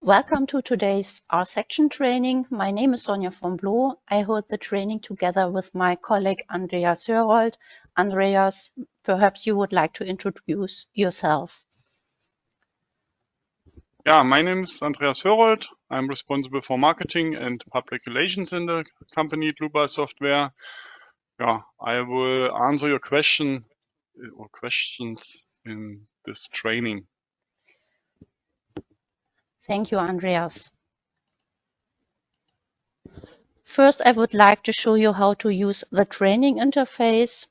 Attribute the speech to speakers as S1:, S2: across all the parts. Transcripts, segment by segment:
S1: Welcome to today's RSECTION training. My name is Sonja von Bloh. I hold the training together with my colleague Andreas Hörold. Andreas, perhaps you would like to introduce yourself.
S2: Yeah, my name is Andreas Hörold. I'm responsible for marketing and public relations in the company Dlubal Software. Yeah, I will answer your question or questions in this training.
S1: Thank you, Andreas. First, I would like to show you how to use the training interface.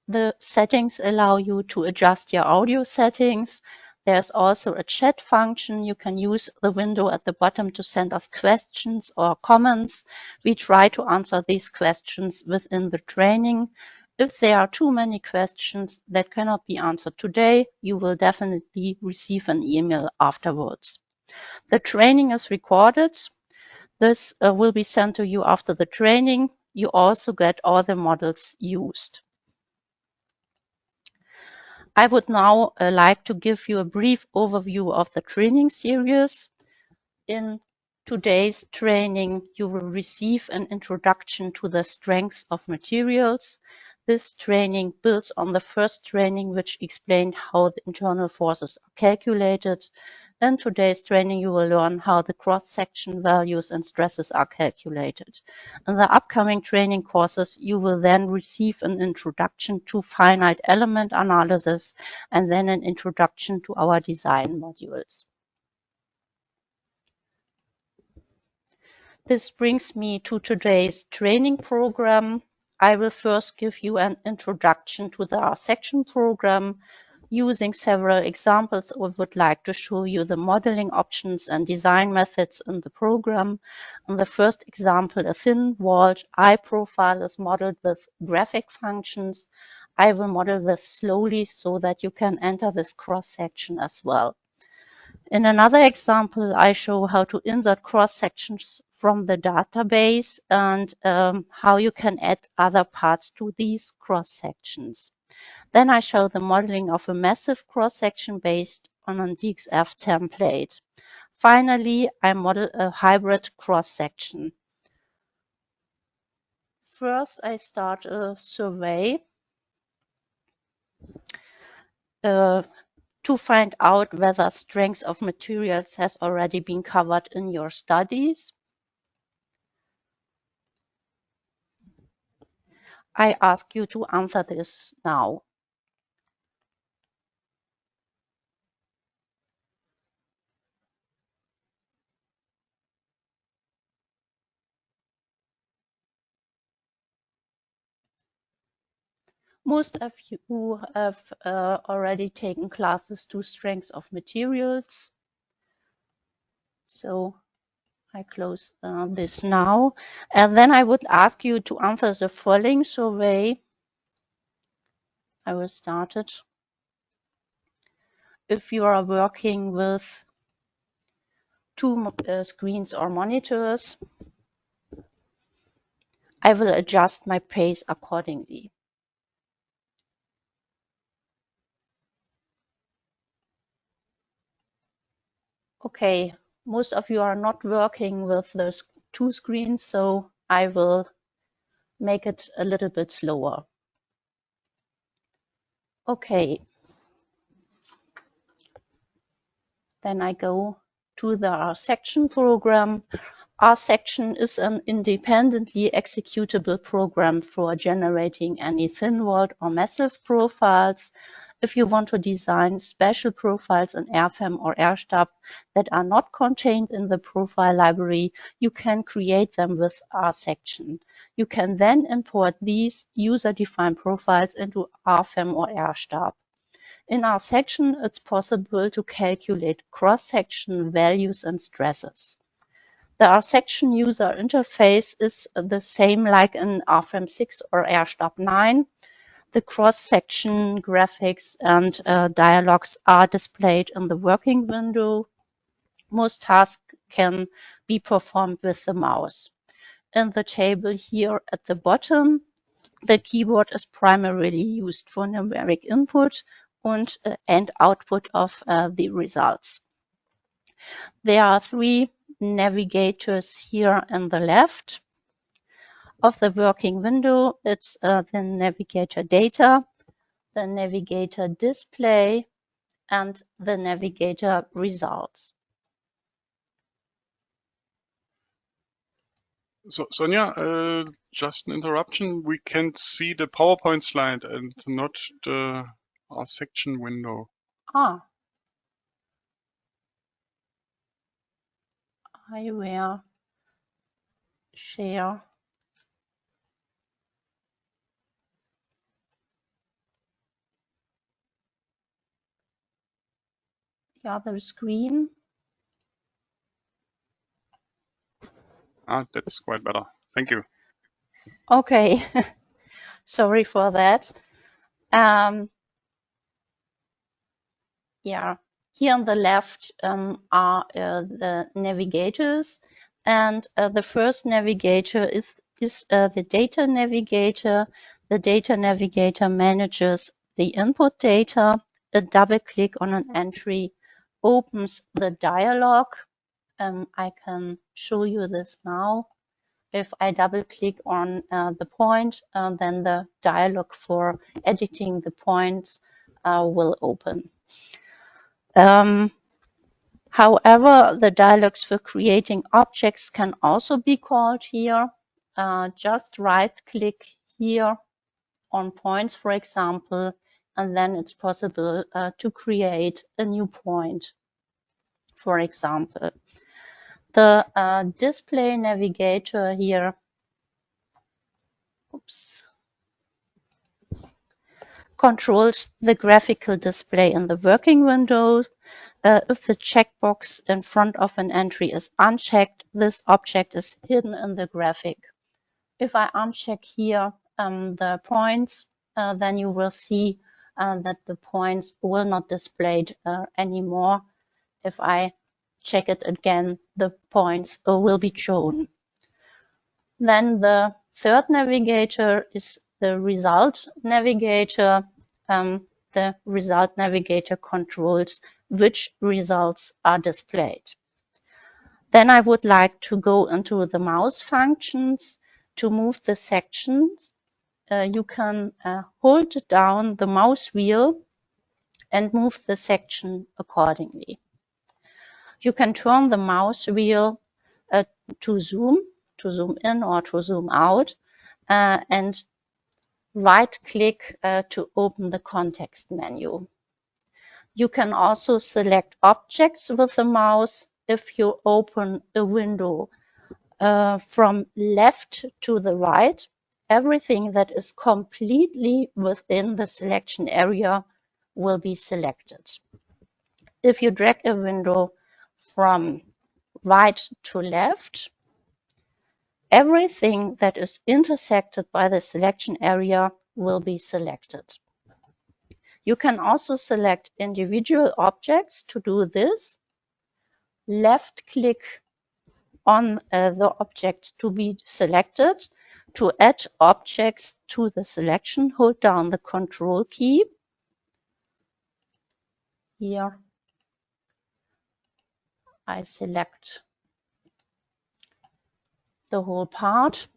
S1: The settings allow you to adjust your audio settings. There's also a chat function. You can use the window at the bottom to send us questions or comments. We try to answer these questions within the training. If there are too many questions that cannot be answered today, you will definitely receive an email afterwards. The training is recorded. This will be sent to you after the training. You also get all the models used. I would now like to give you a brief overview of the training series. In today's training, you will receive an introduction to the strengths of materials. This training builds on the first training, which explained how the internal forces are calculated. In today's training, you will learn how the cross-section values and stresses are calculated. In the upcoming training courses, you will then receive an introduction to finite element analysis and then an introduction to our design modules. This brings me to today's training program. I will first give you an introduction to the RSECTION program. Using several examples, I would like to show you the modeling options and design methods in the program. In the first example, a thin-walled eye profile is modeled with graphic functions. I will model this slowly so that you can enter this cross-section as well. In another example, I show how to insert cross-sections from the database and how you can add other parts to these cross-sections. Then I show the modeling of a massive cross-section based on a DXF template. Finally, I model a hybrid cross-section. First, I start a survey to find out whether strengths of materials has already been covered in your studies. I ask you to answer this now. Most of you have already taken classes to strengths of materials. So I close this now. And then I would ask you to answer the following survey. I will start it. If you are working with two screens or monitors, I will adjust my pace accordingly. Okay, most of you are not working with those two screens, so I will make it a little bit slower. Okay. Then I go to the RSECTION program. RSECTION is an independently executable program for generating any thin-walled or massive profiles. If you want to design special profiles in RFEM or RSTAB that are not contained in the profile library, you can create them with RSECTION. You can then import these user-defined profiles into RFEM or RSTAB. In RSECTION, it's possible to calculate cross-section values and stresses. The RSECTION user interface is the same like in RFEM 6 or RSTAB 9. The cross-section graphics and dialogues are displayed in the working window. Most tasks can be performed with the mouse. In the table here at the bottom, the keyboard is primarily used for numeric input and output of the results. There are 3 navigators here on the left of the working window. It's the navigator data, the navigator display, and the navigator results.
S2: So, Sonja, just an interruption. We can see the PowerPoint slide and not the RSECTION window.
S1: I will share the other screen.
S2: That's quite better. Thank you.
S1: Okay, sorry for that. Yeah, here on the left are the navigators, and the first navigator is the data navigator. The data navigator manages the input data. A double click on an entry opens the dialog. I can show you this now. If I double click on the point, then the dialog for editing the points will open. However, the dialogs for creating objects can also be called here. Just right-click here on points, for example, and then it's possible to create a new point, for example. The display navigator here controls the graphical display in the working window. If the checkbox in front of an entry is unchecked, this object is hidden in the graphic. If I uncheck here the points, then you will see that the points will not displayed anymore. If I check it again, the points will be shown. Then the third navigator is the result navigator. The result navigator controls which results are displayed. Then I would like to go into the mouse functions. To move the sections, you can hold down the mouse wheel and move the section accordingly. You can turn the mouse wheel to zoom in or to zoom out, and right-click to open the context menu. You can also select objects with the mouse. If you open a window from left to the right, everything that is completely within the selection area will be selected. If you drag a window from right to left, everything that is intersected by the selection area will be selected. You can also select individual objects. To do this, left-click on the object to be selected. To add objects to the selection, hold down the Control key. Here, I select the whole part.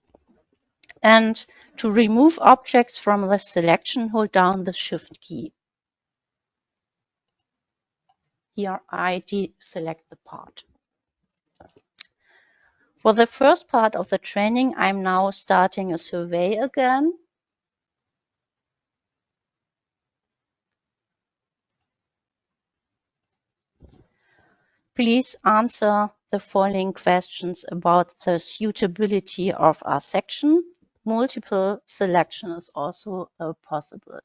S1: And to remove objects from the selection, hold down the Shift key. Here, I deselect the part. For the first part of the training, I'm now starting a survey again. Please answer the following questions about the suitability of RSECTION. Multiple selection is also possible.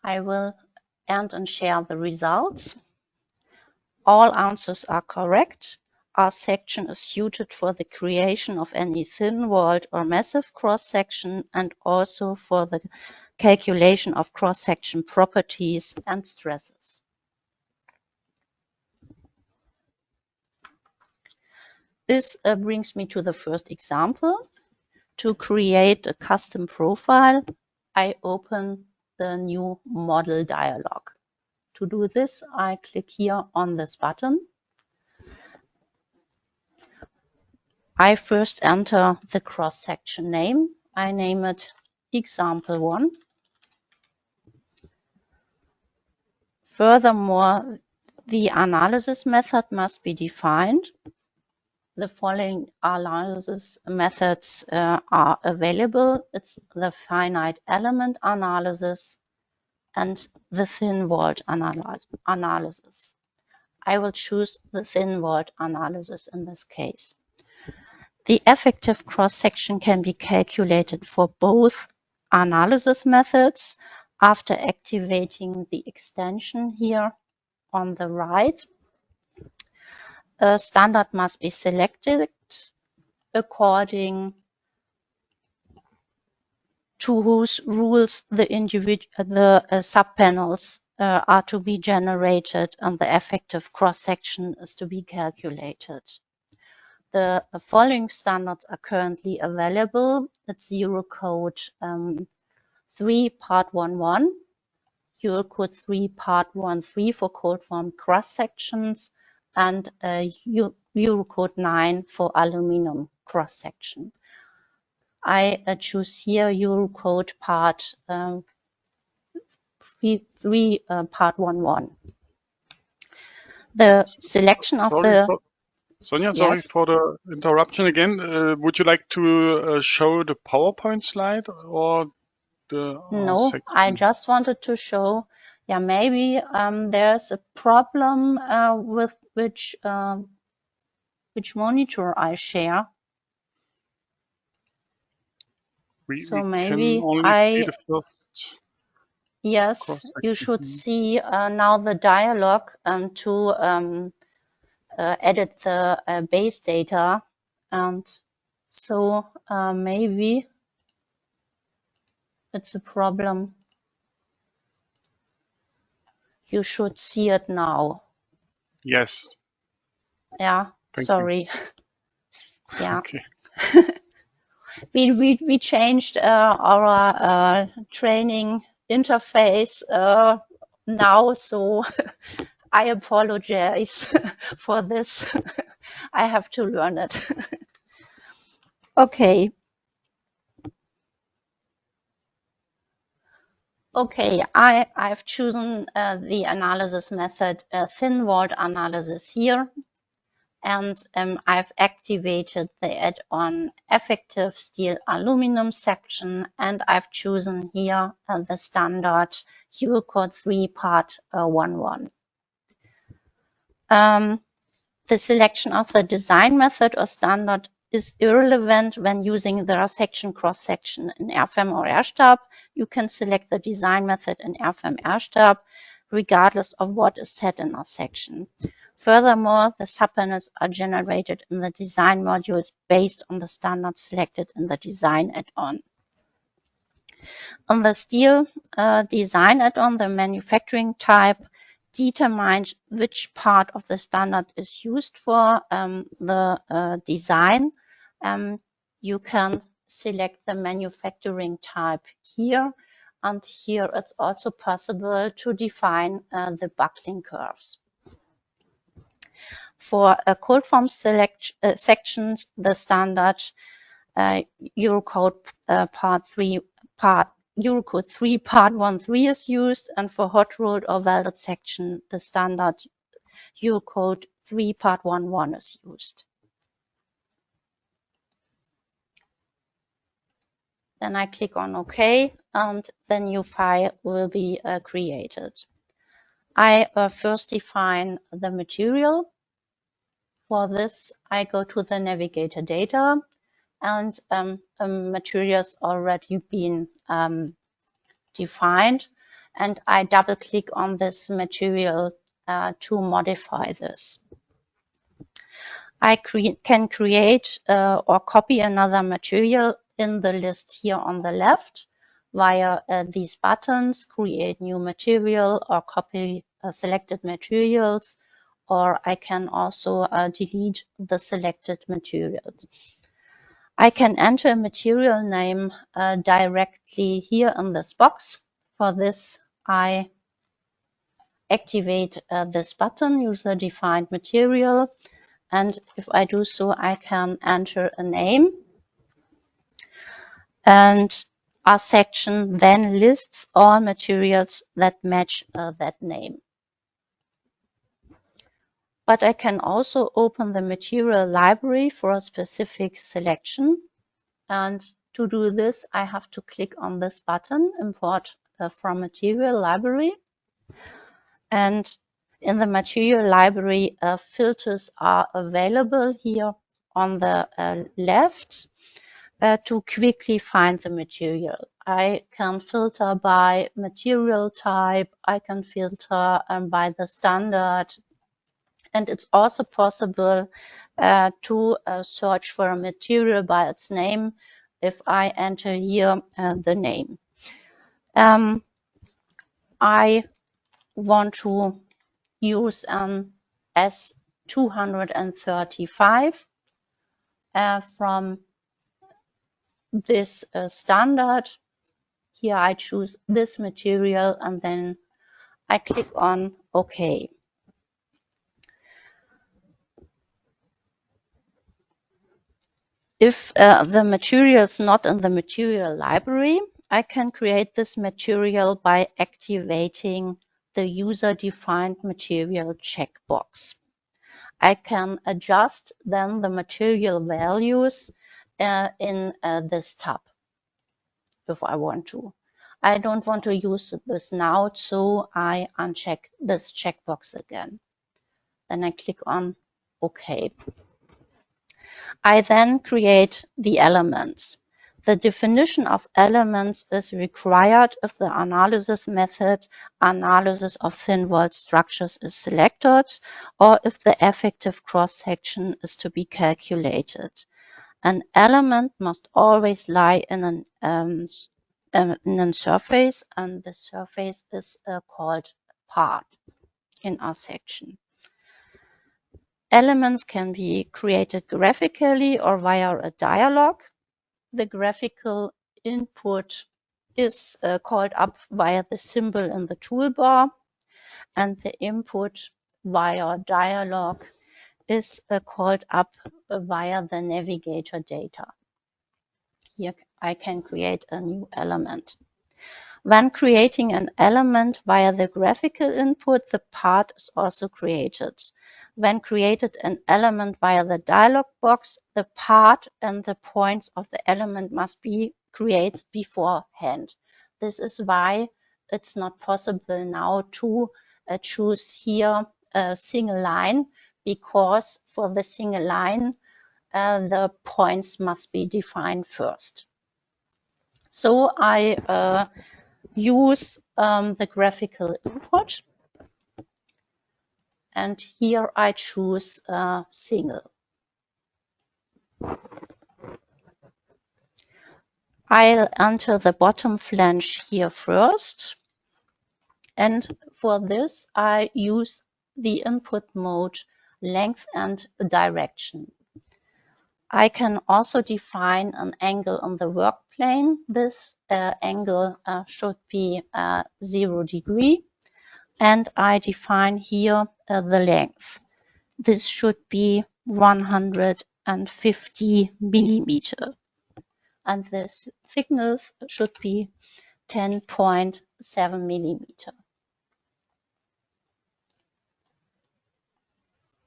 S1: I will end and share the results. All answers are correct. RSECTION is suited for the creation of any thin-walled or massive cross-section and also for the calculation of cross-section properties and stresses. This brings me to the first example. To create a custom profile, I open the new model dialog. To do this, I click here on this button. I first enter the cross-section name. I name it example 1. Furthermore, the analysis method must be defined. The following analysis methods are available. It's the finite element analysis and the thin-walled analysis. I will choose the thin-walled analysis in this case. The effective cross-section can be calculated for both analysis methods after activating the extension here on the right. A standard must be selected according to whose rules the subpanels are to be generated and the effective cross-section is to be calculated. The following standards are currently available. It's Eurocode 3 Part 1.1, Eurocode 3 Part 1.3 for cold form cross-sections, and Eurocode 9 for aluminum cross-section. I choose here Eurocode Part 3 Part 1.1. The selection of
S2: Sonja, sorry for the interruption again. Would you like to show the PowerPoint slide or the
S1: No,
S2: section?
S1: I just wanted to show, maybe there's a problem with which monitor I share. So maybe yes, you should see now the dialog to edit the base data, and so maybe it's a problem. You should see it now.
S2: Yes.
S1: Yeah,
S2: Thank
S1: sorry.
S2: You.
S1: Yeah.
S2: Okay.
S1: We changed our training interface now, so I apologize for this. I have to learn it. Okay. Okay, I've chosen the analysis method thin-walled analysis here, and I've activated the add-on effective steel aluminum section, and I've chosen here the standard Eurocode 3 Part 1.1. The selection of the design method or standard is irrelevant when using the RSECTION cross-section in RFEM or RSTAB. You can select the design method in RFEM RSTAB regardless of what is set in RSECTION. Furthermore, the subpanels are generated in the design modules based on the standard selected in the design add-on. On the steel design add-on, the manufacturing type determines which part of the standard is used for the design. You can select the manufacturing type here, and here it's also possible to define the buckling curves. For a cold form section, the standard Eurocode Eurocode 3 Part 1.3 is used, and for hot rolled or welded section, the standard Eurocode 3 Part 1.1 is used. Then I click on OK, and the new file will be created. I first define the material. For this, I go to the navigator data, and materials already been defined, and I double click on this material to modify this. I can create or copy another material in the list here on the left via these buttons, create new material or copy selected materials, or I can also delete the selected materials. I can enter a material name directly here in this box. For this, I activate this button, user defined material. And if I do so, I can enter a name. And RSECTION then lists all materials that match that name. But I can also open the material library for a specific selection. And to do this, I have to click on this button, Import from Material Library. And in the material library, filters are available here on the left to quickly find the material. I can filter by material type, I can filter by the standard, and it's also possible to search for a material by its name if I enter here the name. I want to use S235 from this standard. Here I choose this material and then I click on OK. If the material is not in the material library, I can create this material by activating the user-defined material checkbox. I can adjust then the material values in this tab if I want to. I don't want to use this now, so I uncheck this checkbox again. Then I click on OK. I then create the elements. The definition of elements is required if the analysis method, analysis of thin-walled structures, is selected, or if the effective cross-section is to be calculated. An element must always lie in a surface, and the surface is called part in RSECTION. Elements can be created graphically or via a dialog. The graphical input is called up via the symbol in the toolbar, and the input via dialog is called up via the navigator data. Here I can create a new element. When creating an element via the graphical input, the part is also created. When created an element via the dialog box, the part and the points of the element must be created beforehand. This is why it's not possible now to choose here a single line, because for the single line, the points must be defined first. So I use the graphical input, and here I choose single. I'll enter the bottom flange here first, and for this I use the input mode length and direction. I can also define an angle on the work plane. This angle should be 0 degree. And I define here the length. This should be 150 millimeter. And this thickness should be 10.7 millimeter.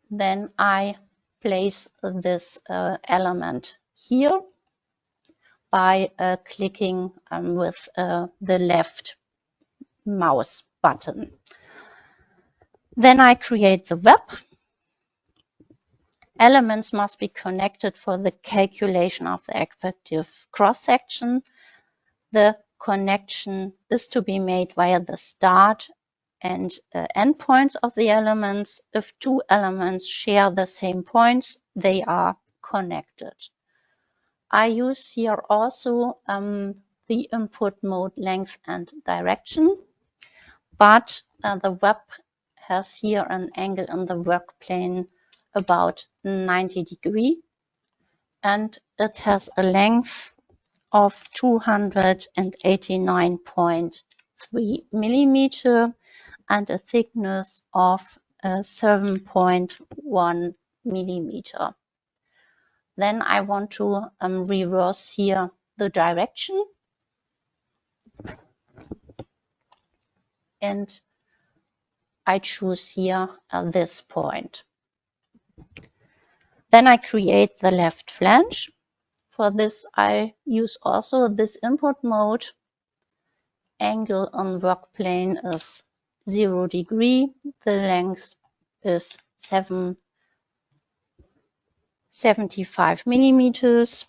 S1: Then I place this element here by clicking with the left mouse button. Then I create the web. Elements must be connected for the calculation of the effective cross-section. The connection is to be made via the start and endpoints of the elements. If two elements share the same points, they are connected. I use here also the input mode length and direction, but the web has here an angle in the work plane about 90 degrees, and it has a length of 289.3 millimeter and a thickness of 7.1 millimeter. Then I want to reverse here the direction, and I choose here this point. Then I create the left flange. For this I use also this input mode. Angle on work plane is 0 degree. The length is 75 millimeters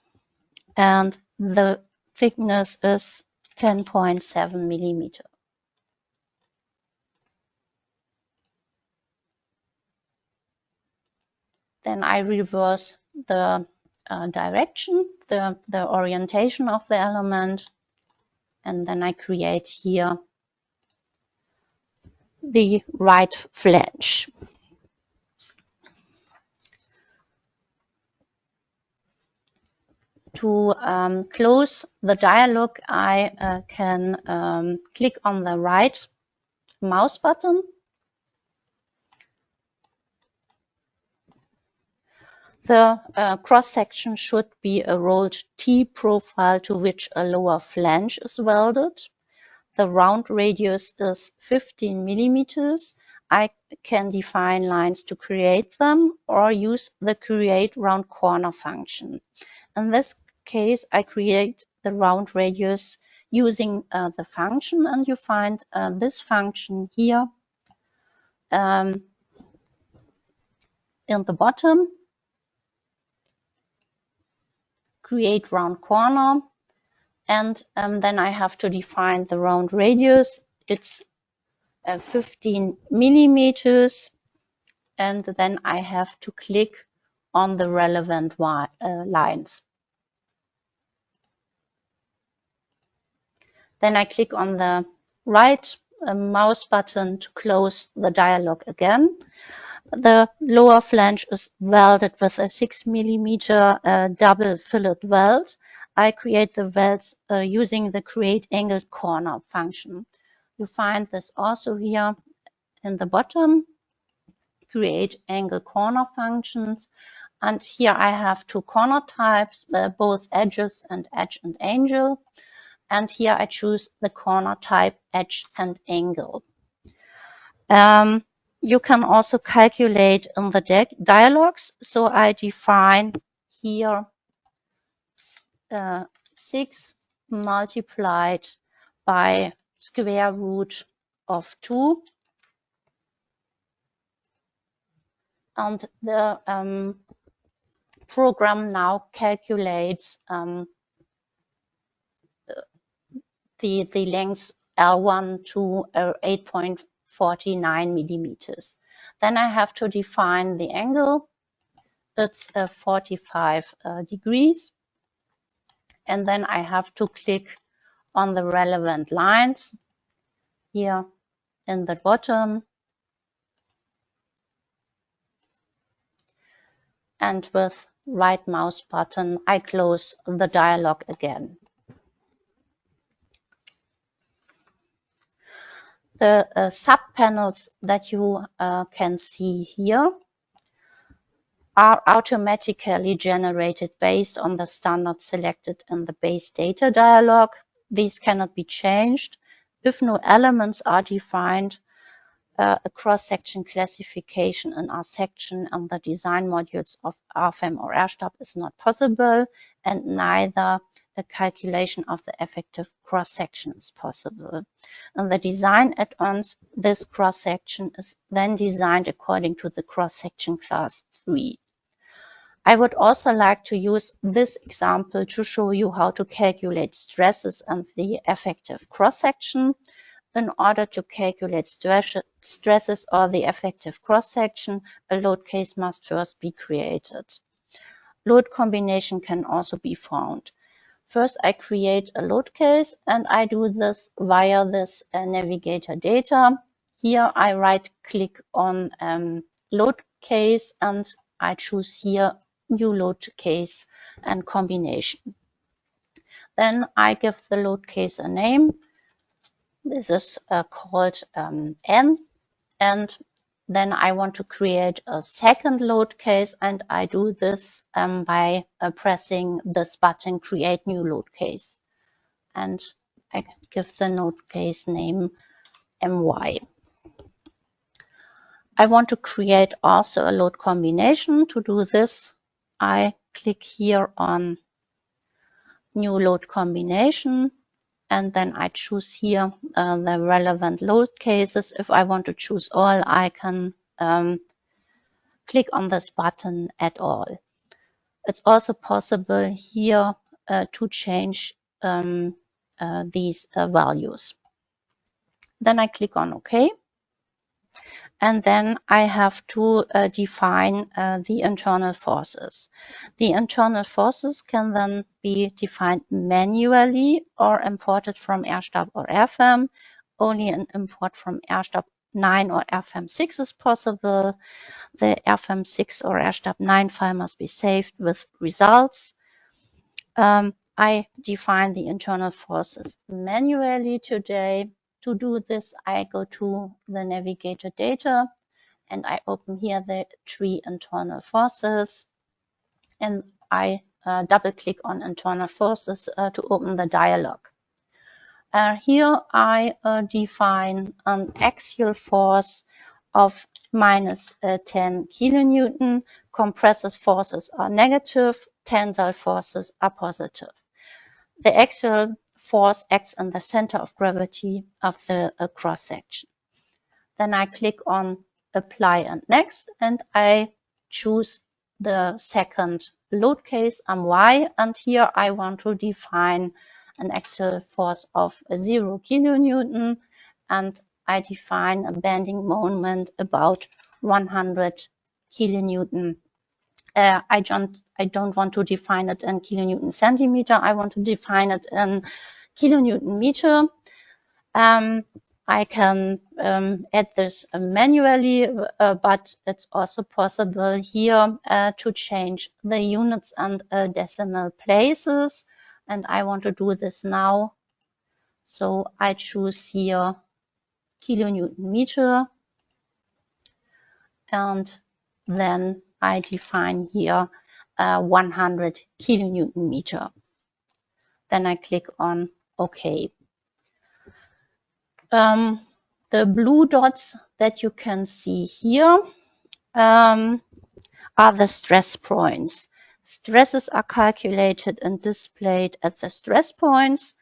S1: and the thickness is 10.7 millimeter. Then I reverse the direction, the orientation of the element, and then I create here the right flange. To close the dialog, I can click on the right mouse button. The cross-section should be a rolled T profile to which a lower flange is welded. The round radius is 15 millimeters. I can define lines to create them or use the create round corner function. In this case, I create the round radius using the function, and you find this function here in the bottom. Create round corner, and then I have to define the round radius. It's 15 millimeters, and then I have to click on the relevant lines. Then I click on the right mouse button to close the dialog again. The lower flange is welded with a 6 millimeter double fillet weld. I create the welds using the create angled corner function. You find this also here in the bottom, create angle corner functions. And here I have two corner types, both edges and edge and angle. And here I choose the corner type edge and angle. You can also calculate in the dialogs. So I define here 6 multiplied by square root of 2. And the program now calculates the length L1 to 8.49 millimeters. Then I have to define the angle. It's 45 degrees. And then I have to click on the relevant lines here in the bottom. And with right mouse button, I close the dialog again. The sub-panels that you can see here are automatically generated based on the standard selected in the base data dialog. These cannot be changed. If no elements are defined, a cross-section classification in RSECTION and the design modules of RFEM or RSTAB is not possible, and neither a calculation of the effective cross-section is possible. In the design add-ons, this cross-section is then designed according to the cross-section class 3. I would also like to use this example to show you how to calculate stresses and the effective cross-section. in order to calculate stresses or the effective cross-section, a load case must first be created. Load combination can also be found. First, I create a load case, and I do this via this navigator data. Here, I right-click on load case, and I choose here new load case and combination. Then I give the load case a name. This is called N, and then I want to create a second load case, and I do this by pressing this button, Create New Load Case. And I give the load case name MY. I want to create also a load combination. To do this, I click here on New Load Combination, and then I choose here the relevant load cases. If I want to choose all, I can click on this button Add All. It's also possible here to change these values. Then I click on OK. And then I have to define the internal forces. The internal forces can then be defined manually or imported from RSTAB or RFEM. Only an import from RSTAB 9 or RFEM 6 is possible. The RFEM 6 or RSTAB 9 file must be saved with results. I define the internal forces manually today. To do this, I go to the navigator data and I open here the tree internal forces, and I double click on internal forces to open the dialog. Here I define an axial force of minus 10 kilonewton. Compressive forces are negative, tensile forces are positive. The axial force acts in the center of gravity of the cross-section. Then I click on Apply and Next, and I choose the second load case, MY, and here I want to define an axial force of 0 kilonewton, and I define a bending moment about 100 kilonewton. I don't want to define it in kilonewton centimeter. I want to define it in kilonewton meter. I can add this manually, but it's also possible here to change the units and decimal places. And I want to do this now. So I choose here kilonewton meter, and then I define here 100 kilonewton meter. Then I click on OK. The blue dots that you can see here are the stress points. Stresses are calculated and displayed at the stress points.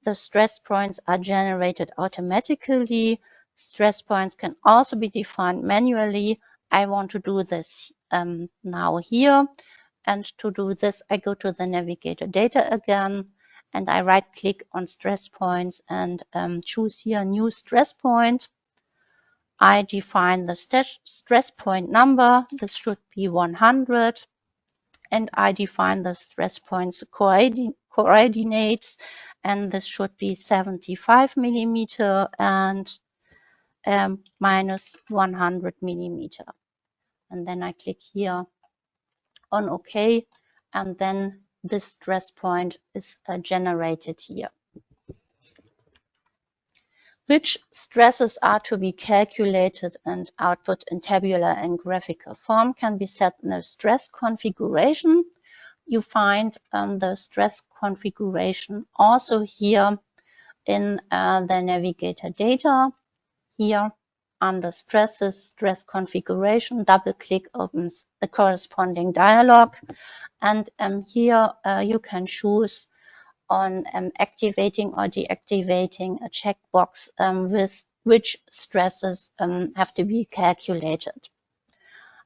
S1: The stress points are generated automatically. Stress points can also be defined manually. I want to do this now here. And to do this, I go to the navigator data again, and I right-click on stress points and choose here new stress point. I define the stress point number. This should be 100. And I define the stress points coordinates, and this should be 75 millimeter and minus 100 millimeter. And then I click here on OK, and then this stress point is generated here. Which stresses are to be calculated and output in tabular and graphical form can be set in the stress configuration. You find the stress configuration also here in the navigator data. Here under stresses, stress configuration, double click opens the corresponding dialog, and here you can choose on activating or deactivating a checkbox with which stresses have to be calculated.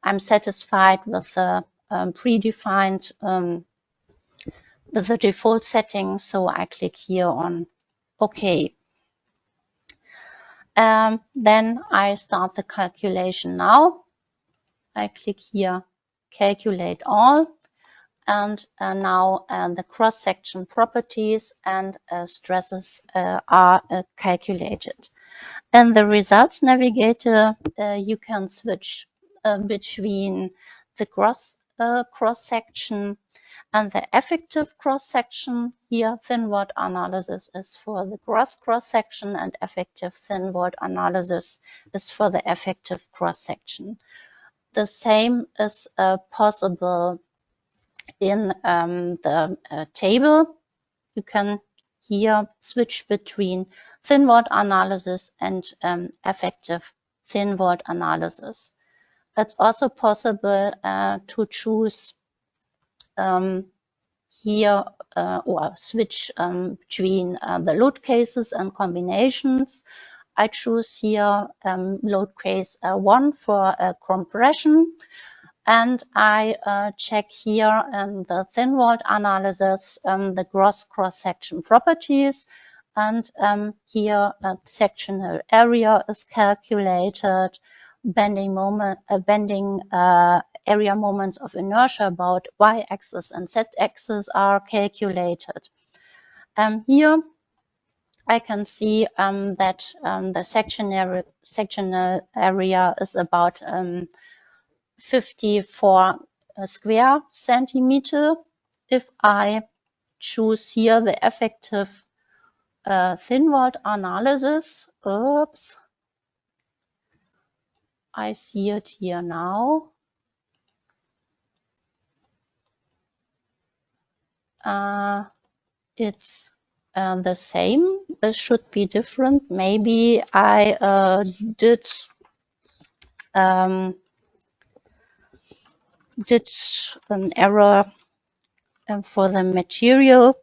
S1: I'm satisfied with the predefined with the default setting, so I click here on OK. Then I start the calculation now. I click here, calculate all, and now the cross-section properties and stresses are calculated. In the results navigator, you can switch between the gross cross-section and the effective cross-section. Here, thin wall analysis is for the gross cross-section and effective thin wall analysis is for the effective cross-section. The same is possible in the table. You can here switch between thin wall analysis and effective thin wall analysis. It's also possible to choose here or switch between the load cases and combinations. I choose here load case 1 for compression, and I check here the thin wall analysis, the gross cross-section properties, and here sectional area is calculated, bending area moments of inertia about y-axis and z-axis are calculated. Here I can see that the sectional area is about 54 square centimeter. If I choose here the effective thin wall analysis, I see it here now. It's the same. This should be different. Maybe I did an error for the material.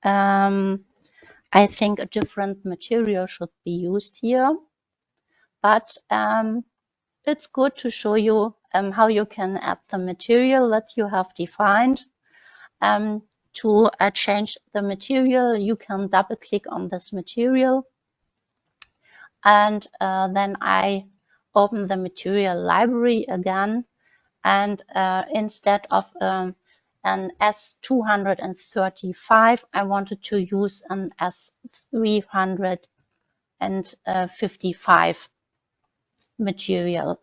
S1: I think a different material should be used here, but it's good to show you how you can add the material that you have defined. To change the material, you can double click on this material, and then I open the material library again, and instead of an S235, I wanted to use an S355 material.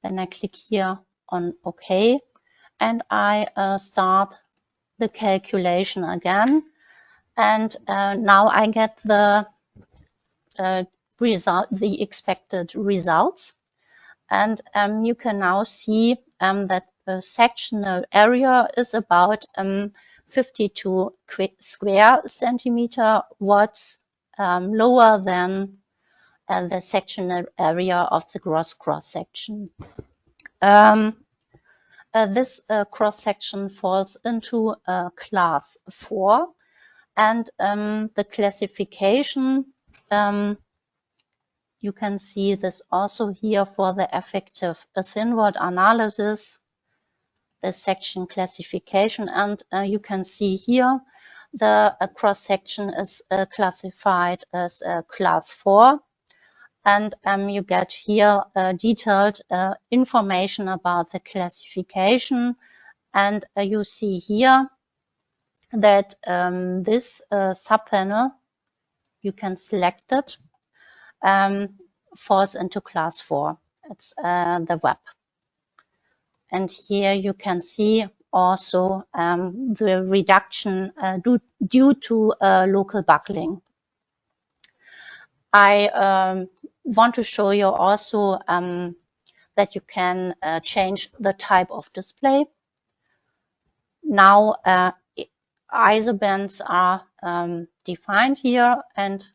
S1: Then I click here on OK, and I start the calculation again, and now I get the expected results, and you can now see that the sectional area is about 52 square centimeter, what's lower than the sectional area of the gross cross-section. This cross-section falls into class 4, and the classification, you can see this also here for the effective thin wall analysis, the section classification, and you can see here the cross-section is classified as class 4. And you get here detailed information about the classification. And you see here that this subpanel, you can select it, falls into class 4. It's the web. And here you can see also the reduction due to local buckling. I want to show you also that you can change the type of display. Now isobands are defined here, and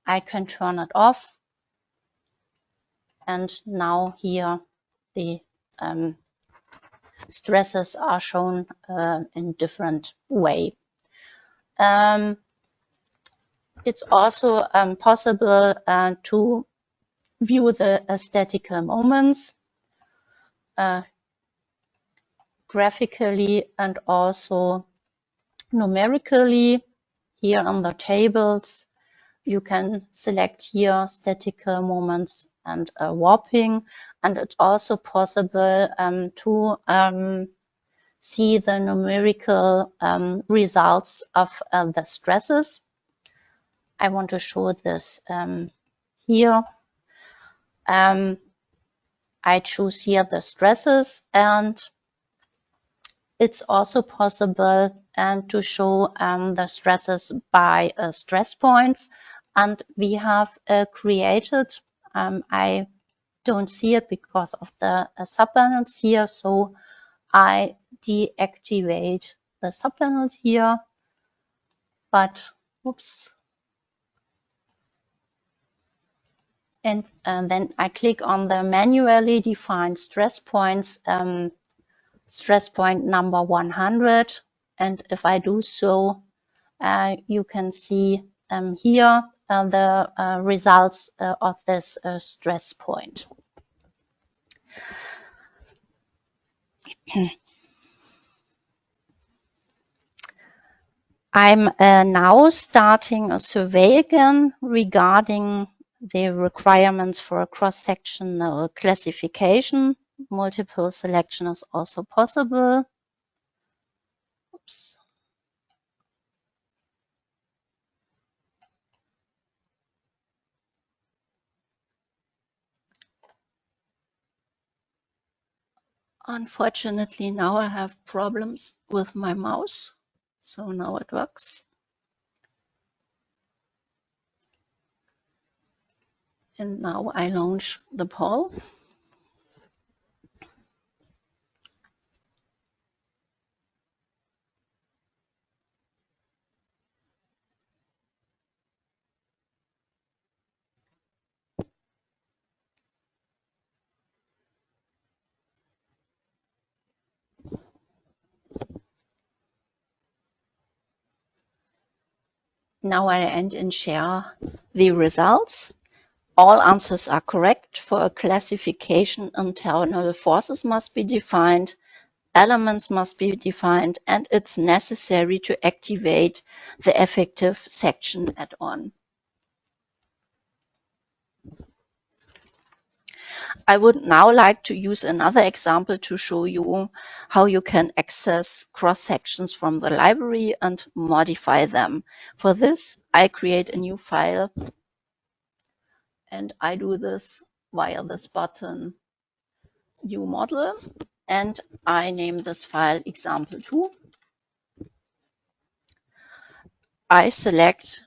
S1: I can turn it off. And now here the stresses are shown in different way. It's also possible to view the statical moments graphically and also numerically. Here on the tables, you can select here statical moments and warping, and it's also possible to see the numerical results of the stresses. I want to show this here. I choose here the stresses, and it's also possible to show the stresses by stress points. And we have created, I don't see it because of the subpanels here, so I deactivate the subpanels here, but oops. And then I click on the manually defined stress points, stress point number 100. And if I do so, you can see here the results of this stress point. I'm now starting a survey again regarding the requirements for a cross-sectional classification. Multiple selection is also possible. Oops. Unfortunately, now I have problems with my mouse, so now it works. And now I launch the poll. Now I end and share the results. All answers are correct. For a classification, internal forces must be defined, elements must be defined, and it's necessary to activate the effective section add-on. I would now like to use another example to show you how you can access cross-sections from the library and modify them. For this, I create a new file, and I do this via this button, New Model, and I name this file example2. I select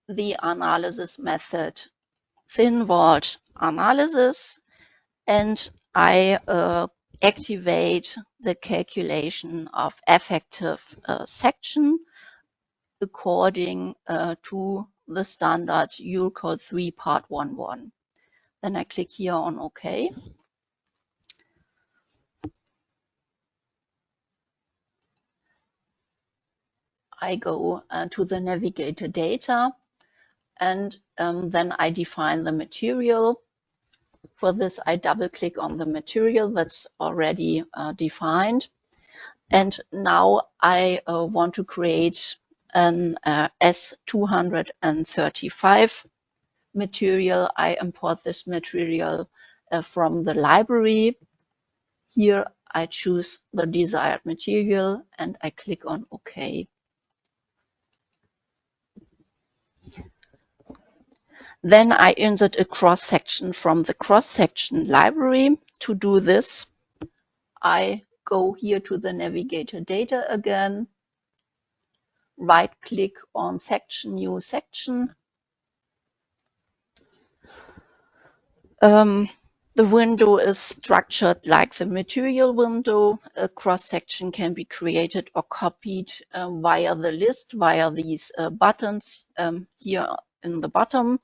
S1: the analysis method, thin-walled analysis, and I activate the calculation of effective section according to the standard Eurocode 3 Part 1.1. Then I click here on OK. I go to the navigator data, and then I define the material. For this, I double click on the material that's already defined. And now I want to create an S235 material. I import this material from the library. Here I choose the desired material and I click on OK. Then I insert a cross-section from the cross-section library. To do this, I go here to the navigator data again, right-click on section, new section. The window is structured like the material window. A cross-section can be created or copied via the list, via these buttons here in the bottom.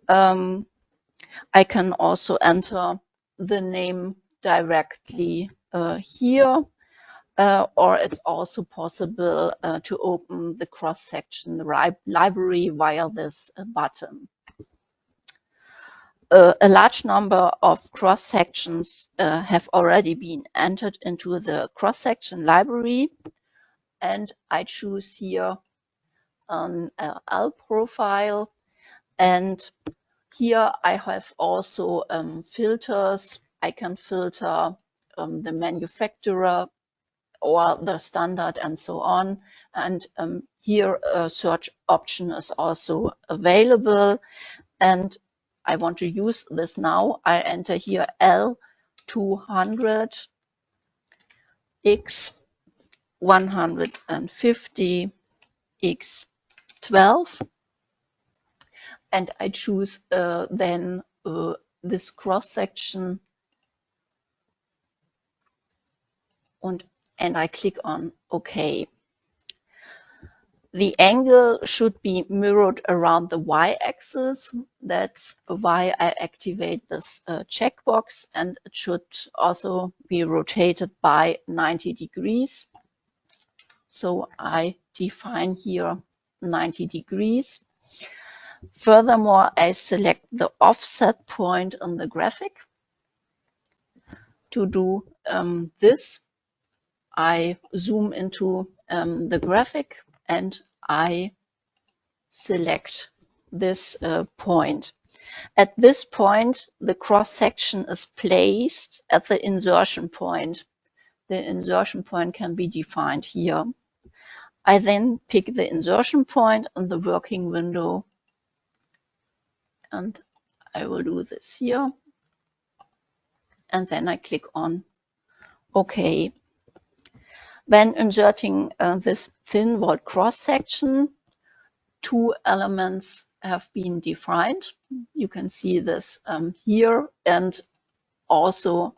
S1: I can also enter the name directly here, or it's also possible to open the cross-section library via this button. A large number of cross-sections have already been entered into the cross-section library, and I choose here an L profile. And here I have also filters. I can filter the manufacturer or the standard and so on. And here a search option is also available. And I want to use this now. I enter here L200, X150, X12. And I choose then this cross section and I click on OK. The angle should be mirrored around the y-axis. That's why I activate this checkbox, and it should also be rotated by 90 degrees. So I define here 90 degrees. Furthermore, I select the offset point on the graphic. To do this, I zoom into the graphic and I select this point. At this point, the cross section is placed at the insertion point. The insertion point can be defined here. I then pick the insertion point in the working window, and I will do this here. And then I click on OK. When inserting this thin wall cross section, two elements have been defined. You can see this here, and also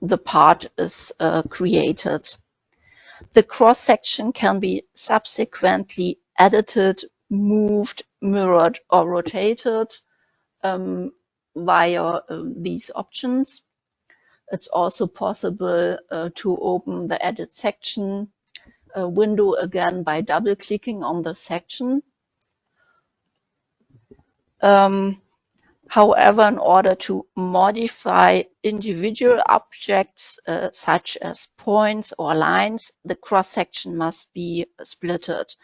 S1: the part is created. The cross section can be subsequently edited, moved, mirrored, or rotated via these options. It's also possible to open the edit section window again by double-clicking on the section. However, in order to modify individual objects such as points or lines, the cross-section must be splitted.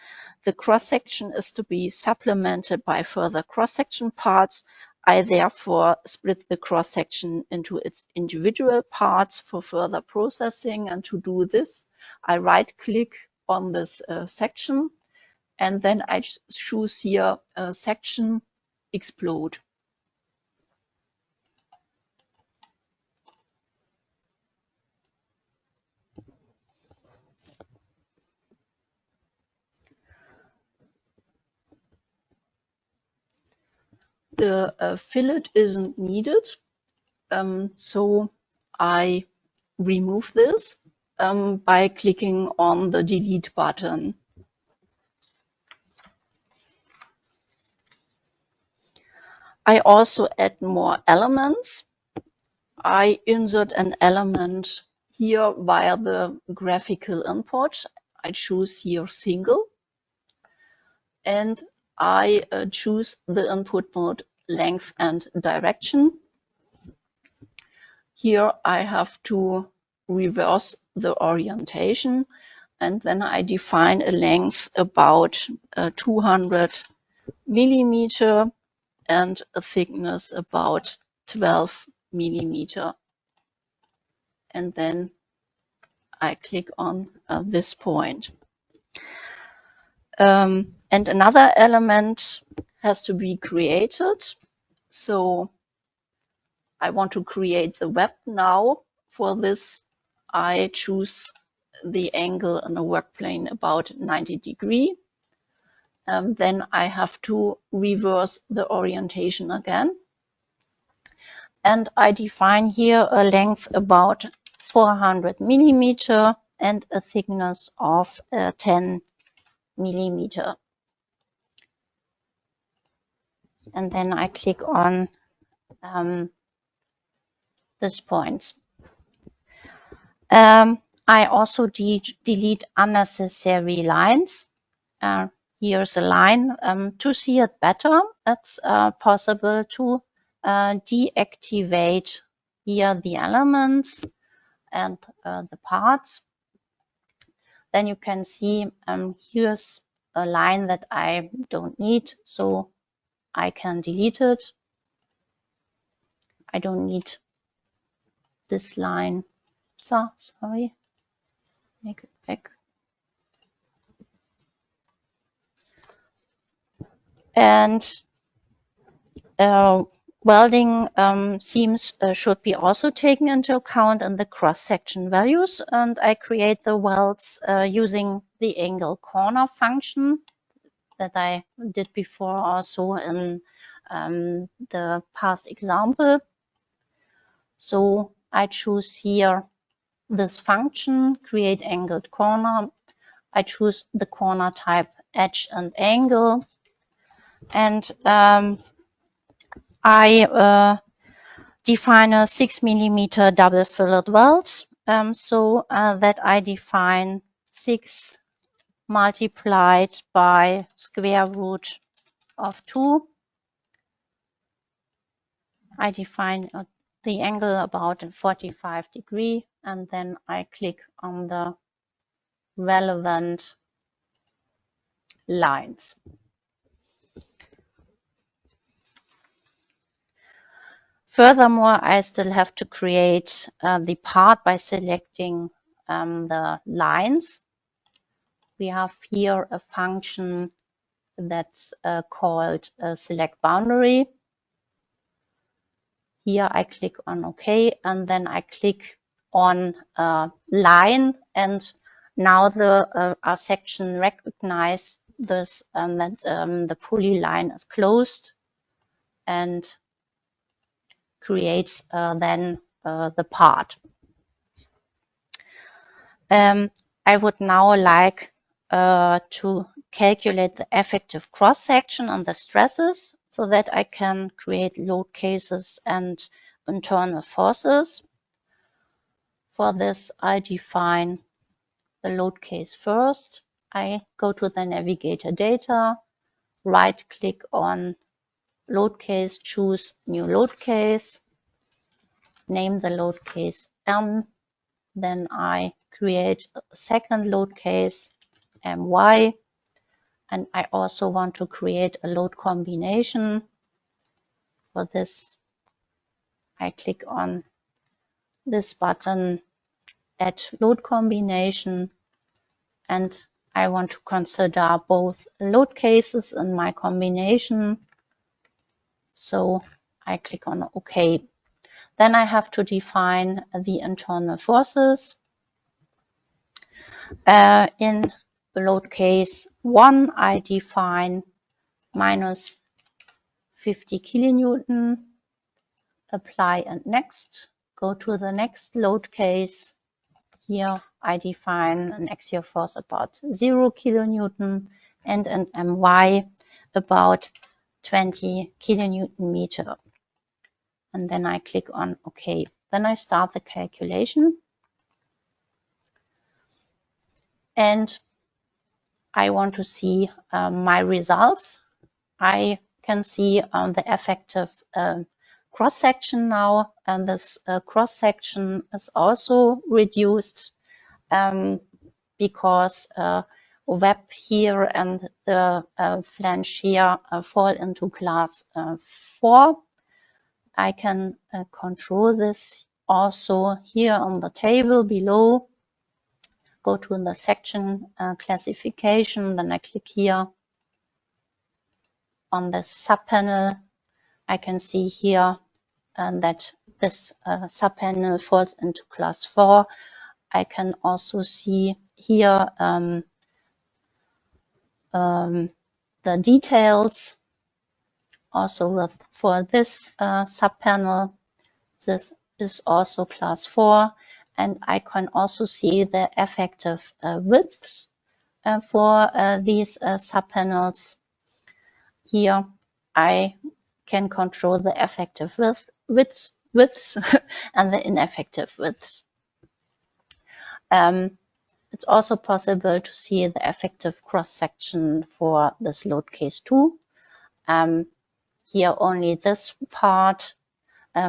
S1: The cross-section is to be supplemented by further cross-section parts. I therefore split the cross-section into its individual parts for further processing. And to do this, I right-click on this section, and then I choose here section explode. The fillet isn't needed, so I remove this by clicking on the delete button. I also add more elements. I insert an element here via the graphical input. I choose here single, and I choose the input mode length and direction. Here I have to reverse the orientation, and then I define a length about 200 millimeter and a thickness about 12 millimeter. And then I click on this point. And another element has to be created. So I want to create the web now. For this, I choose the angle on the work plane about 90 degrees. Then I have to reverse the orientation again. And I define here a length about 400 millimeter and a thickness of 10 millimeter. And then I click on this point. I also delete unnecessary lines. Here's a line. To see it better, it's possible to deactivate here the elements and the parts. Then you can see here's a line that I don't need, so I can delete it. I don't need this line. So, sorry, make it back. And welding seams should be also taken into account in the cross-section values. And I create the welds using the angle corner function that I did before also in the past example. So I choose here this function, create angled corner. I choose the corner type edge and angle. And I define a 6 mm double fillet weld so that I define 6 multiplied by square root of 2. I define the angle about 45 degrees, and then I click on the relevant lines. Furthermore, I still have to create the part by selecting the lines. We have here a function that's called select boundary. Here I click on OK, and then I click on line, and now the RSECTION recognize this that the polyline is closed and creates then the part. I would now like to calculate the effective cross-section and the stresses so that I can create load cases and internal forces. For this, I define the load case first. I go to the navigator data, right click on load case, choose new load case, name the load case M. Then I create a second load case, MY, and I also want to create a load combination. For this, I click on this button, Add Load Combination, and I want to consider both load cases in my combination. So I click on OK. Then I have to define the internal forces. In load case 1, I define minus 50 kilonewton, apply and next. Go to the next load case. Here I define an axial force about 0 kilonewton and an MY about 20 kilonewton meter. And then I click on OK. Then I start the calculation. And I want to see my results. I can see the effective cross-section now, and this cross-section is also reduced because web here and the flange here fall into class 4. I can control this also here on the table below. Go to the section classification, then I click here on the subpanel. I can see here that this subpanel falls into class 4. I can also see here the details also for this subpanel. This is also class 4, and I can also see the effective widths for these subpanels. Here I can control the effective widths and the ineffective widths. It's also possible to see the effective cross-section for this load case 2. Here only this part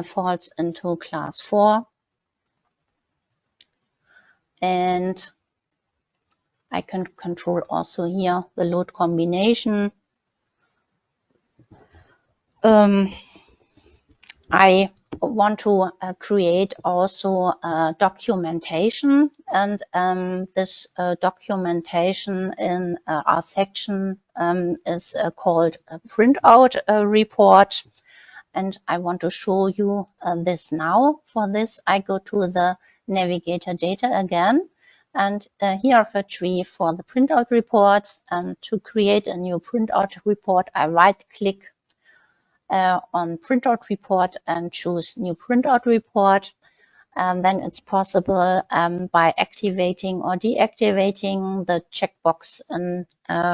S1: falls into class 4. And I can control also here the load combination. I want to create also documentation, and this documentation in our section is called a printout report, and I want to show you this now. For this, I go to the navigator data again, and here are the tree for the printout reports. To create a new printout report, I right-click on printout report and choose new printout report. Then it's possible by activating or deactivating the checkbox in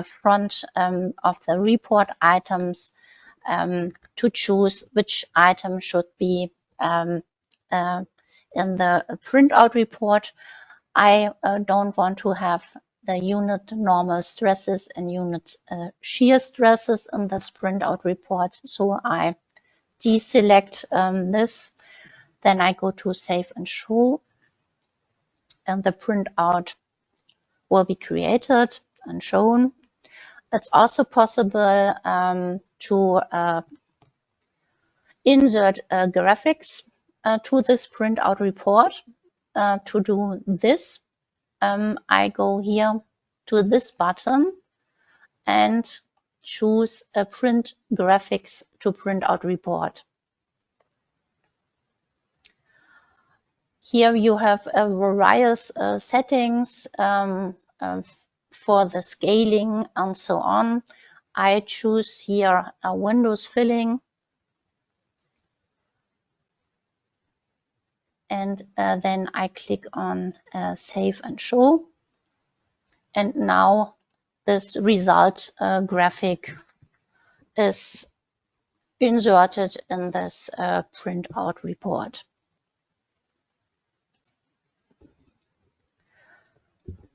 S1: front of the report items to choose which item should be in the printout report. I don't want to have the unit normal stresses and unit shear stresses in this printout report, so I deselect this. Then I go to Save and Show, and the printout will be created and shown. It's also possible to insert graphics to this printout report. To do this, I go here to this button and choose a Print Graphics to Printout Report. Here you have various settings for the scaling and so on. I choose here a Windows filling, and then I click on Save and Show. And now this result graphic is inserted in this printout report.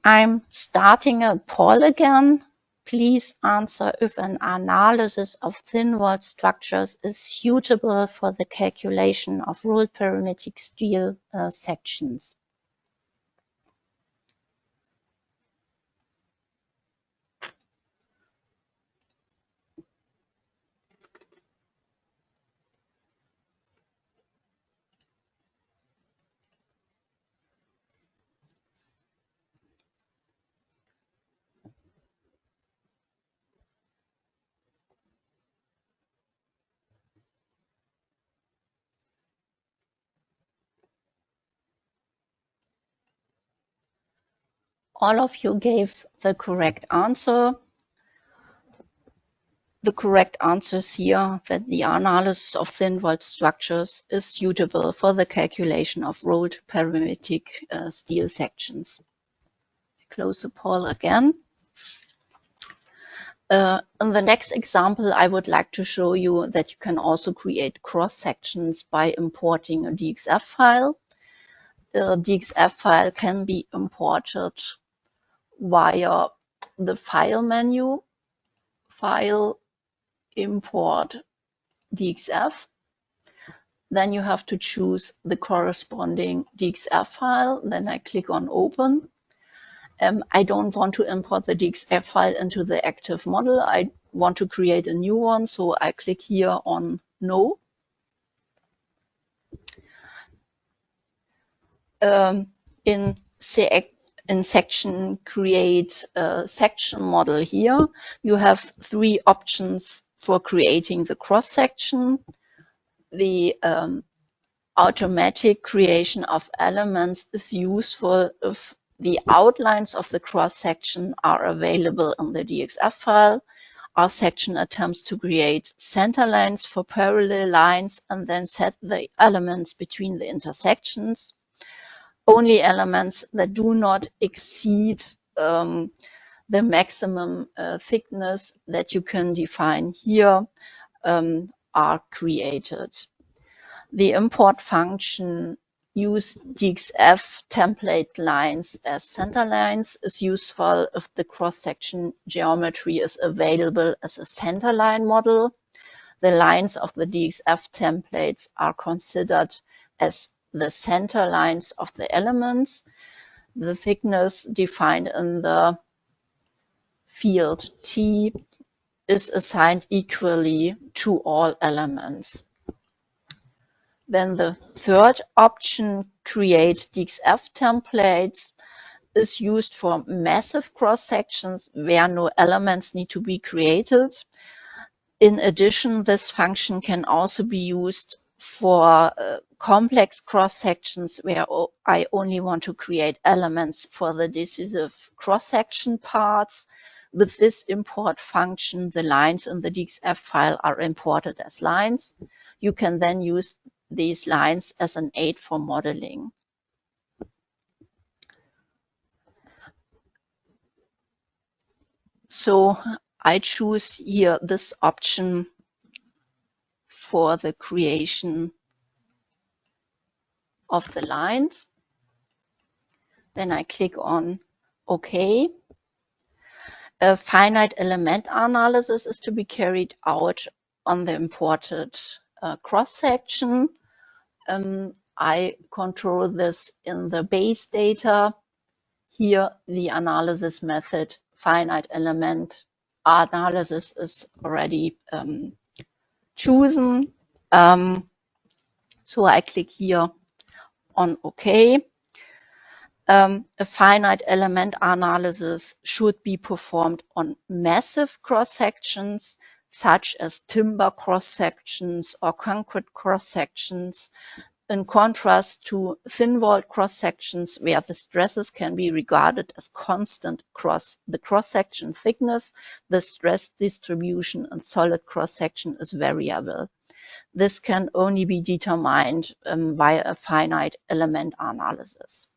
S1: I'm starting a poll again. Please answer if an analysis of thin-walled structures is suitable for the calculation of rolled parametric steel sections. All of you gave the correct answer. The correct answer is here that the analysis of thin-walled structures is suitable for the calculation of rolled parametric steel sections. Close the poll again. In the next example, I would like to show you that you can also create cross-sections by importing a DXF file. The DXF file can be imported via the File menu, File, Import DXF. Then you have to choose the corresponding DXF file. Then I click on Open. I don't want to import the DXF file into the active model. I want to create a new one, so I click here on No. In section Create Section Model here, you have three options for creating the cross-section. The automatic creation of elements is useful if the outlines of the cross-section are available in the DXF file. Our section attempts to create center lines for parallel lines and then set the elements between the intersections. Only elements that do not exceed the maximum thickness that you can define here are created. The import function use DXF template lines as center lines is useful if the cross-section geometry is available as a center line model. The lines of the DXF templates are considered as the center lines of the elements. The thickness defined in the field T is assigned equally to all elements. Then the third option, create DXF templates, is used for massive cross-sections where no elements need to be created. In addition, this function can also be used for complex cross-sections where I only want to create elements for the decisive cross-section parts. With this import function, the lines in the DXF file are imported as lines. You can then use these lines as an aid for modeling. So I choose here this option for the creation of the lines. Then I click on OK. A finite element analysis is to be carried out on the imported cross-section. I control this in the base data. Here, the analysis method finite element analysis is already chosen. So I click here on OK. A finite element analysis should be performed on massive cross-sections, such as timber cross-sections or concrete cross-sections, in contrast to thin-walled cross-sections where the stresses can be regarded as constant across the cross-section thickness. The stress distribution in solid cross-section is variable. This can only be determined via a finite element analysis.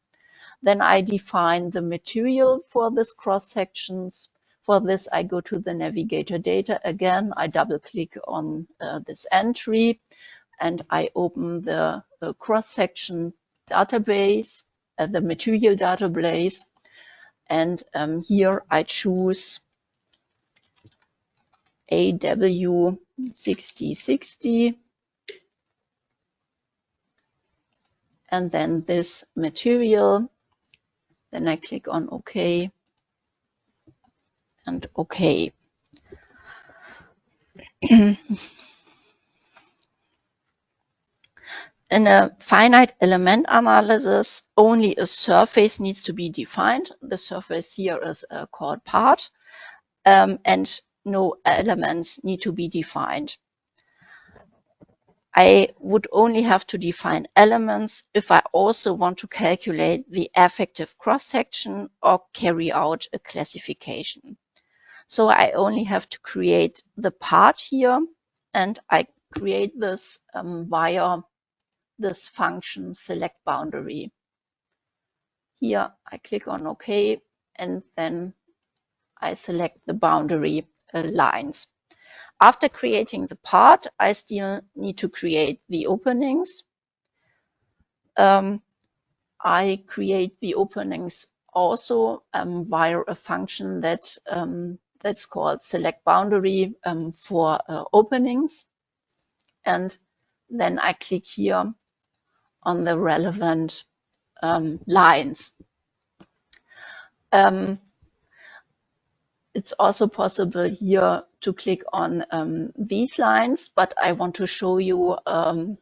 S1: Then I define the material for this cross-sections. For this, I go to the navigator data again. I double-click on this entry, and I open the cross-section database, the material database, and here I choose AW6060, and then this material. Then I click on OK and OK. In a finite element analysis, only a surface needs to be defined. The surface here is called part, and no elements need to be defined. I would only have to define elements if I also want to calculate the effective cross-section or carry out a classification. So I only have to create the part here, and I create this via this function select boundary. Here I click on OK, and then I select the boundary lines. After creating the part, I still need to create the openings. I create the openings also via a function that's called select boundary for openings. And then I click here on the relevant lines. It's also possible here to click on these lines, but I want to show you an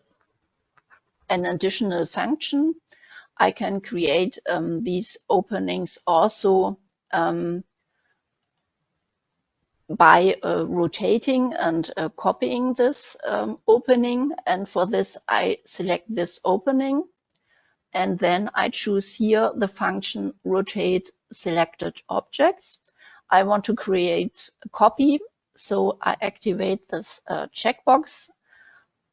S1: additional function. I can create these openings also by rotating and copying this opening. And for this, I select this opening. And then I choose here the function rotate selected objects. I want to create a copy, so I activate this checkbox.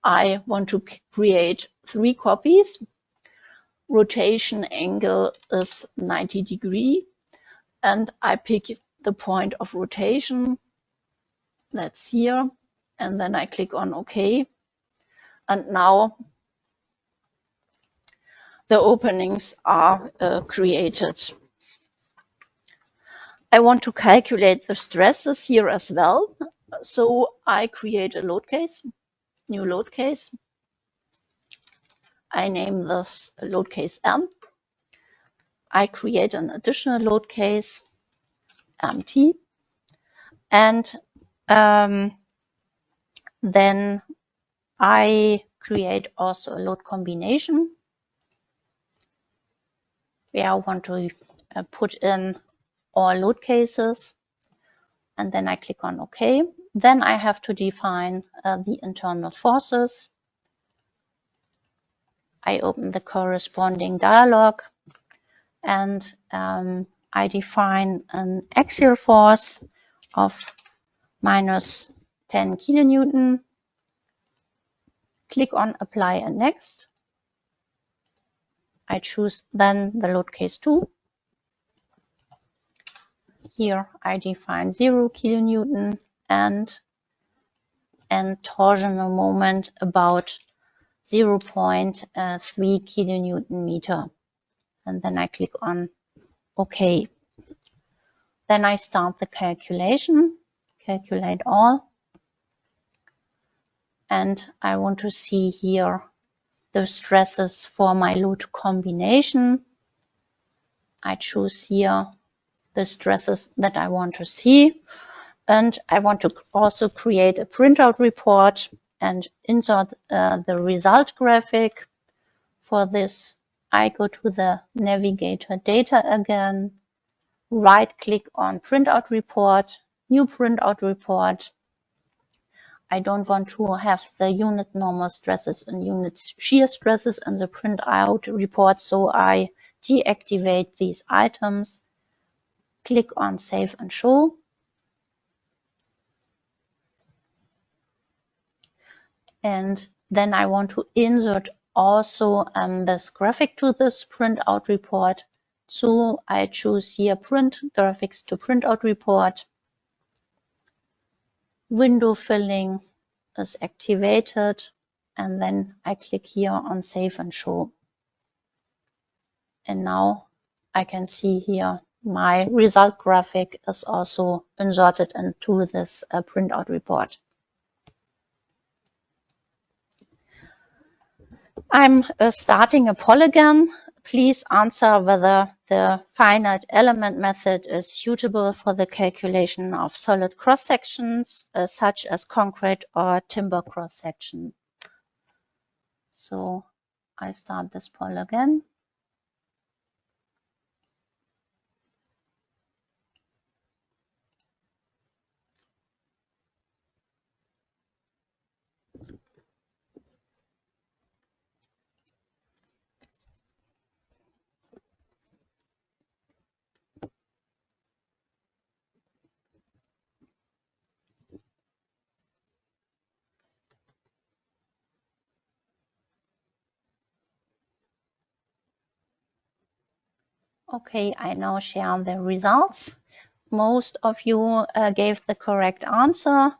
S1: I want to create 3 copies. Rotation angle is 90 degrees, and I pick the point of rotation. That's here, and then I click on OK. And now the openings are created. I want to calculate the stresses here as well. So I create a load case, new load case. I name this load case M. I create an additional load case, MT, and Then I create also a load combination where I want to put in all load cases, and then I click on OK. Then I have to define the internal forces. I open the corresponding dialog, and I define an axial force of minus 10 kilonewton. Click on Apply and Next. I choose then the load case 2. Here I define 0 kilonewton and torsional moment about 0.3 kilonewton meter. And then I click on OK. Then I start the calculation, calculate all. And I want to see here the stresses for my load combination. I choose here the stresses that I want to see. And I want to also create a printout report and insert the result graphic. For this, I go to the navigator data again, right click on printout report, new printout report. I don't want to have the unit normal stresses and unit shear stresses in the printout report, so I deactivate these items. Click on Save and Show. And then I want to insert also this graphic to this printout report. So I choose here Print Graphics to Printout Report. Window filling is activated, and then I click here on Save and Show. And now I can see here my result graphic is also inserted into this printout report. I'm starting a poll again. Please answer whether the finite element method is suitable for the calculation of solid cross-sections, such as concrete or timber cross-section. So I start this poll again. Okay, I now share the results. Most of you gave the correct answer.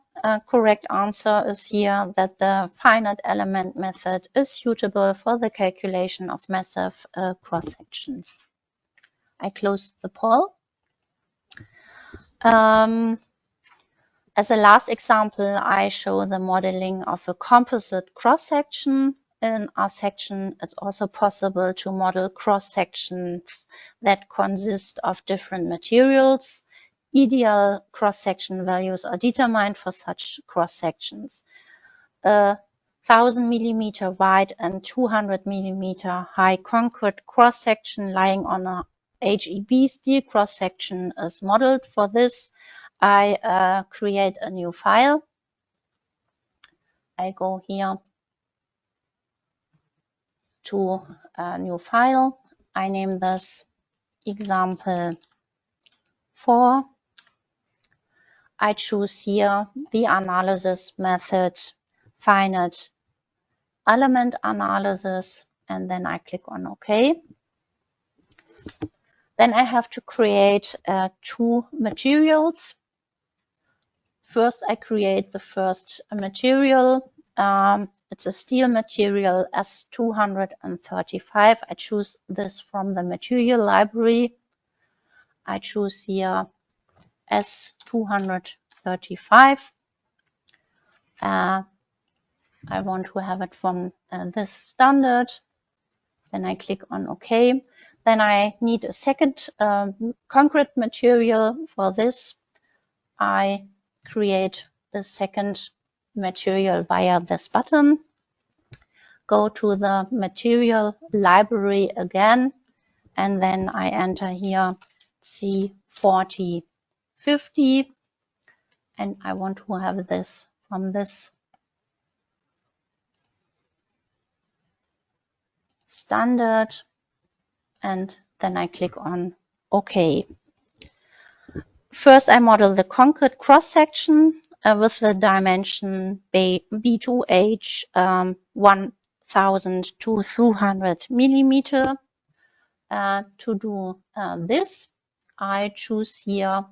S1: Correct answer is here that the finite element method is suitable for the calculation of massive cross-sections. I close the poll. As a last example, I show the modeling of a composite cross-section. In RSECTION, it's also possible to model cross-sections that consist of different materials. Ideal cross-section values are determined for such cross-sections. 1000 millimeter wide and 200 millimeter high concrete cross-section lying on a HEB steel cross-section is modeled. For this, I create a new file. I go here to a new file. I name this example 4. I choose here the analysis method, finite element analysis, and then I click on OK. Then I have to create 2 materials. First, I create the first material. It's a steel material S235. I choose this from the material library. I choose here S235. I want to have it from this standard. Then I click on OK. Then I need a second concrete material. For this, I create the second material via this button. Go to the material library again, and then I enter here C4050, and I want to have this from this standard, and then I click on OK. First, I model the concrete cross-section with the dimension B2H 1000 to 200 millimeter. To do this, I choose here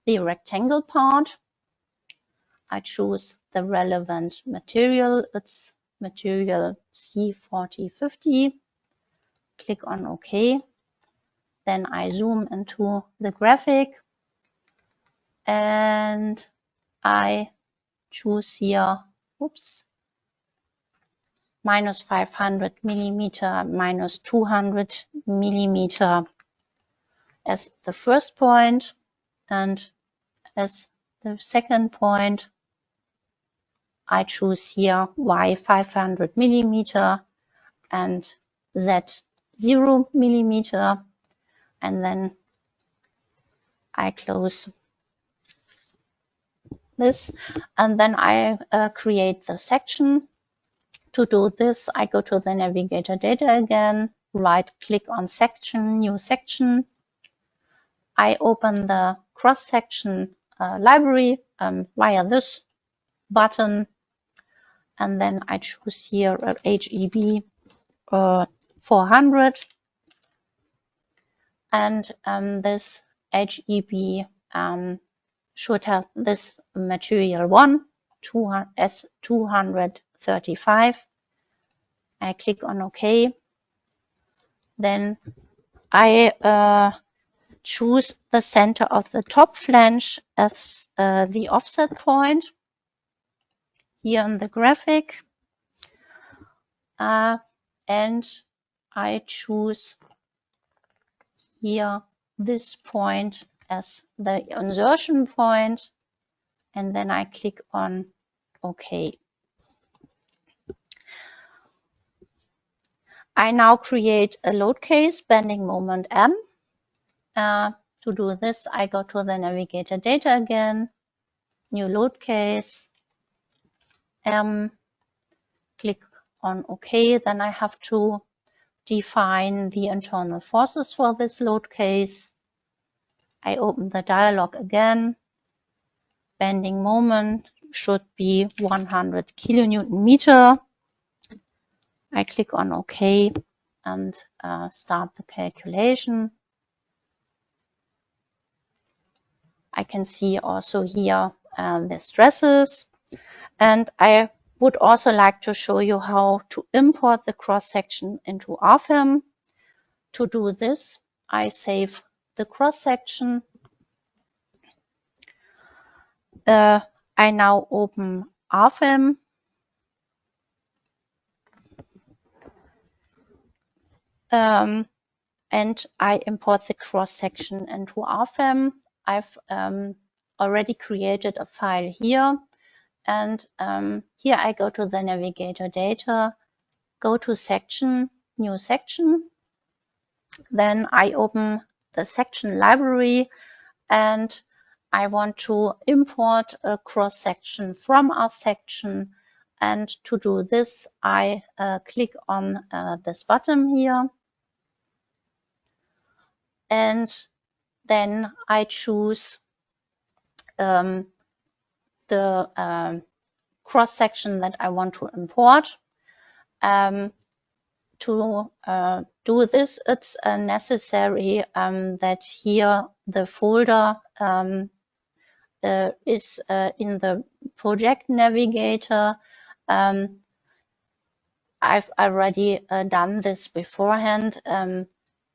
S1: the rectangle part. I choose the relevant material. It's material C4050. Click on OK. Then I zoom into the graphic and I choose here, minus 500 millimeter, minus 200 millimeter as the first point, and as the second point, I choose here Y 500 millimeter and Z 0 millimeter, and then I close this, and then I create the section. To do this, I go to the navigator data again, right click on section, new section. I open the cross-section library via this button, and then I choose here HEB 400, and this HEB should have this material 1 S235. I click on OK. Then I choose the center of the top flange as the offset point here in the graphic, and I choose here this point as the insertion point, and then I click on OK. I now create a load case bending moment M. To do this, I go to the navigator data again, new load case, M, click on OK. Then I have to define the internal forces for this load case. I open the dialog again. Bending moment should be 100 kilonewton meter. I click on OK and start the calculation. I can see also here the stresses, and I would also like to show you how to import the cross-section into RFEM. To do this, I save the cross-section. I now open RFEM. And I import the cross-section into RFEM. I've already created a file here, and here I go to the navigator data, go to section, new section. Then I open the section library, and I want to import a cross-section from our section. And to do this, I click on this button here. And then I choose the cross-section that I want to import. To do this, it's necessary that here the folder is in the project navigator. I've already done this beforehand.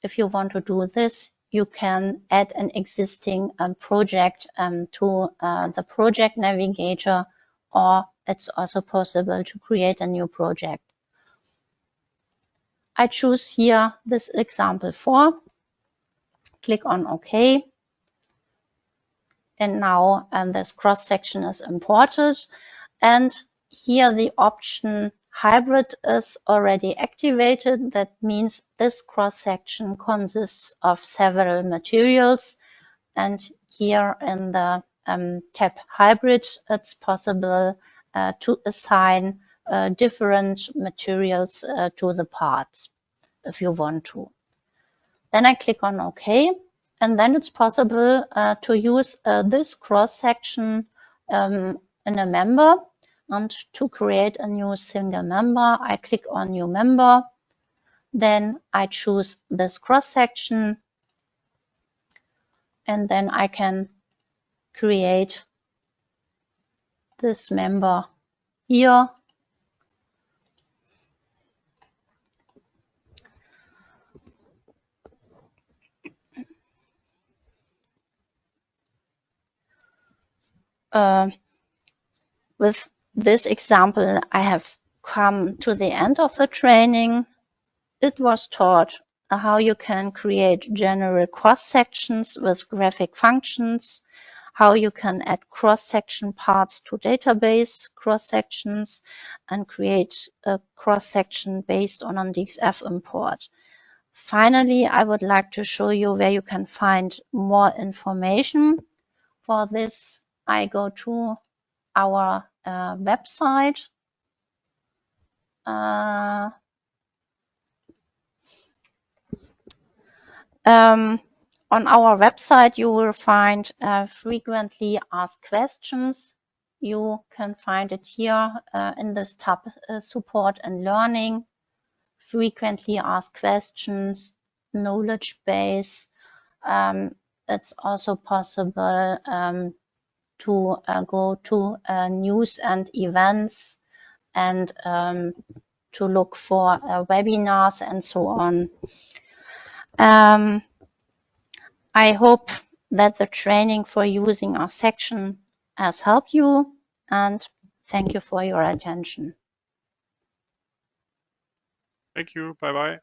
S1: If you want to do this, you can add an existing project to the project navigator, or it's also possible to create a new project. I choose here this example 4, click on OK. And now this cross-section is imported. And here the option hybrid is already activated. That means this cross-section consists of several materials. And here in the tab hybrid, it's possible to assign different materials to the parts if you want to. Then I click on OK, and then it's possible to use this cross-section in a member. And to create a new single member, I click on New Member. Then I choose this cross-section, and then I can create this member here. With this example, I have come to the end of the training. It was taught how you can create general cross-sections with graphic functions, how you can add cross-section parts to database cross-sections, and create a cross-section based on an DXF import. Finally, I would like to show you where you can find more information. For this, I go to our website. On our website, you will find frequently asked questions. You can find it here in this tab, Support and Learning, frequently asked questions, knowledge base. It's also possible to go to news and events and to look for webinars and so on. I hope that the training for using RSECTION has helped you, and thank you for your attention.
S2: Thank you. Bye-bye.